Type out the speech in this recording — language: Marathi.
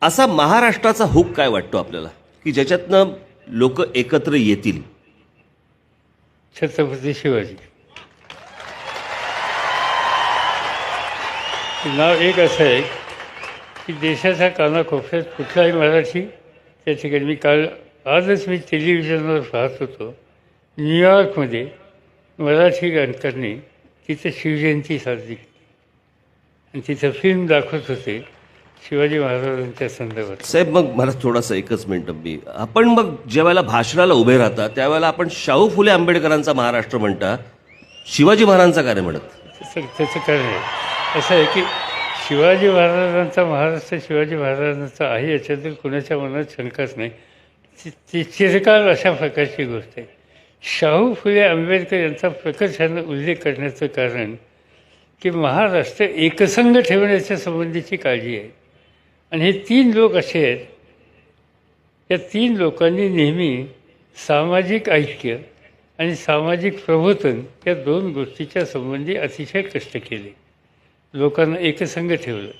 असा महाराष्ट्राचा हुक काय वाटतो आपल्याला की ज्याच्यातनं लोक एकत्र येतील? छत्रपती शिवाजी नाव एक असं आहे की देशाच्या कानाकोपऱ्यात कुठलाही मराठी त्या ठिकाणी आजच मी टेलिव्हिजनवर पाहत होतो. न्यूयॉर्कमध्ये मराठी गायकांनी तिथं शिवजयंती साजरी केली आणि तिथं फिल्म दाखवत होते शिवाजी महाराजांच्या संदर्भात. साहेब, मग मला थोडासा एकच मिनिट, आपण मग ज्यावेळेला भाषणाला उभे राहता त्यावेळेला आपण शाहू फुले आंबेडकरांचा महाराष्ट्र म्हणता, शिवाजी महाराजांचा काय नाही म्हणत? त्याचं कारण आहे असं आहे की शिवाजी महाराजांचा महाराष्ट्र शिवाजी महाराजांचा आहे याच्यातील कुणाच्या मनात शंकाच नाही. ती चिरकाल अशा प्रकारची गोष्ट आहे. शाहू फुले आंबेडकर यांचा प्रकर्षानं उल्लेख करण्याचं कारण की महाराष्ट्र एकसंघ ठेवण्याच्या संबंधीची काळजी आहे. आणि हे तीन लोक असे आहेत, या तीन लोकांनी नेहमी सामाजिक ऐक्य आणि सामाजिक प्रबोधन या दोन गोष्टीच्या संबंधी अतिशय कष्ट केले, लोकांना एकसंघ ठेवलं.